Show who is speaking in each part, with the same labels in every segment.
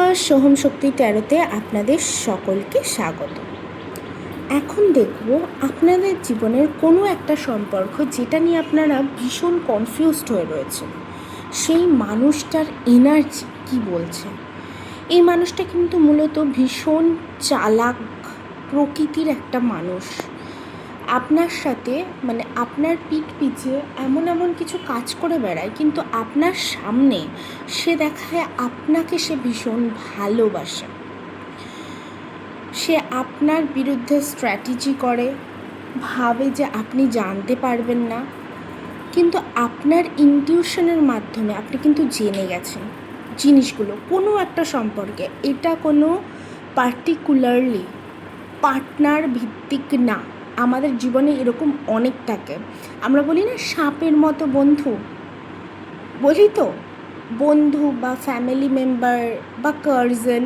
Speaker 1: নমস্কার, সোহম শক্তি ট্যারোতে আপনাদের সকলকে স্বাগত। এখন দেখব আপনাদের জীবনের কোনো একটা সম্পর্ক যেটা নিয়ে আপনারা ভীষণ কনফিউজড হয়ে রয়েছেন। সেই মানুষটার এনার্জি কী বলছে। এই মানুষটা কিন্তু মূলত ভীষণ চালাক প্রকৃতির একটা মানুষ। আপনার সাথে আপনার পিঠ পিছিয়ে এমন এমন কিছু কাজ করে বেড়ায়, কিন্তু আপনার সামনে সে দেখায় আপনাকে সে ভীষণ ভালোবাসে। সে আপনার বিরুদ্ধে স্ট্র্যাটেজি করে, ভাবে যে আপনি জানতে পারবেন না, কিন্তু আপনার ইনটিউশনের মাধ্যমে আপনি কিন্তু জেনে গেছেন জিনিসগুলো কোনো একটা সম্পর্কে। এটা কোনো পার্টিকুলারলি পার্টনার ভিত্তিক না। আমাদের জীবনে এরকম অনেক থাকে। আমরা বলি না সাপের মতো বন্ধু, বলি তো, বন্ধু বা ফ্যামিলি মেম্বার বা কাজিন,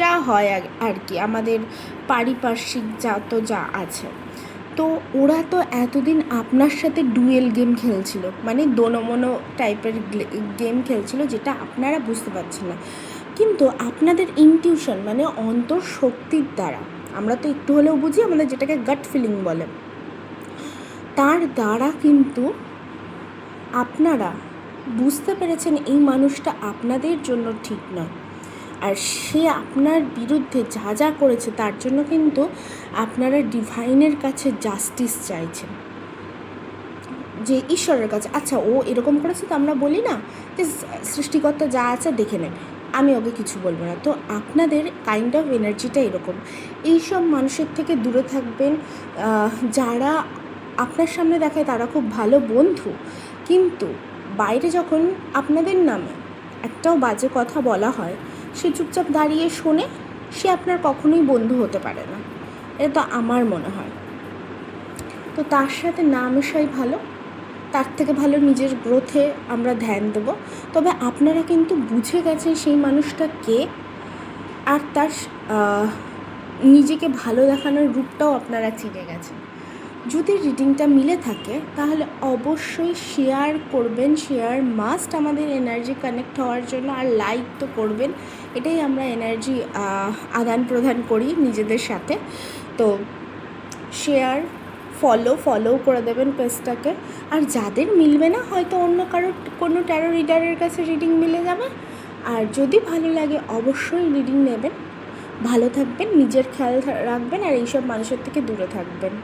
Speaker 1: যা হয় আর কি, আমাদের পারিপার্শ্বিক যা আছে। তো ওরা তো এতদিন আপনার সাথে ডুয়েল গেম খেলছিল, দোনোমোনো টাইপের গেম খেলছিল, যেটা আপনারা বুঝতে পারছেন না। কিন্তু আপনাদের ইনটিউশন অন্তঃশক্তির দ্বারা, আমরা তো একটু হলেও বুঝি, আমাদের যেটাকে গাট ফিলিং বলে, তার দ্বারা কিন্তু আপনারা বুঝতে পেরেছেন এই মানুষটা আপনাদের জন্য ঠিক নয়। আর সে আপনার বিরুদ্ধে যা যা করেছে তার জন্য কিন্তু আপনারা ডিভাইনের কাছে জাস্টিস চাইছেন, যে ঈশ্বরের কাছে। আচ্ছা, ও এরকম করেছে তো আমরা বলি না যে সৃষ্টিকর্তা যা আছে দেখে নেন, আমি ওকে কিছু বলবো না। তো আপনাদের কাইন্ড অফ এনার্জিটা এরকম। এইসব মানুষের থেকে দূরে থাকবেন। যারা আপনার সামনে দেখায় তারা খুব ভালো বন্ধু, কিন্তু বাইরে যখন আপনাদের নামে একটাও বাজে কথা বলা হয়, সে চুপচাপ দাঁড়িয়ে শোনে, সে আপনার কখনোই বন্ধু হতে পারে না। এটা তো আমার মনে হয়। তো তার সাথে না মেশাই ভালো, তার থেকে ভালো নিজের গ্রোথে আমরা ধ্যান দেব। তবে আপনারা কিন্তু বুঝে গেছেন সেই মানুষটা কে, আর তার নিজেকে ভালো দেখানোর রূপটাও আপনারা চিনে গেছেন। যদি রিডিংটা মিলে থাকে তাহলে অবশ্যই শেয়ার করবেন, শেয়ার মাস্ট আমাদের এনার্জি কানেক্ট হওয়ার জন্য, আর লাইক তো করবেন। এটাই আমরা এনার্জি আদান প্রদান করি নিজেদের সাথে। তো শেয়ার, ফলো করে দেবেন পেজটাকে। আর যাদের মিলবে না, হয়তো অন্য কোনো ট্যারো রিডারের কাছে রিডিং মিলে যাবে। আর যদি ভালো লাগে অবশ্যই রিডিং নেবেন। ভালো থাকবেন, নিজের খেয়াল রাখবেন, আর এইসব মানুষের থেকে দূরে থাকবেন।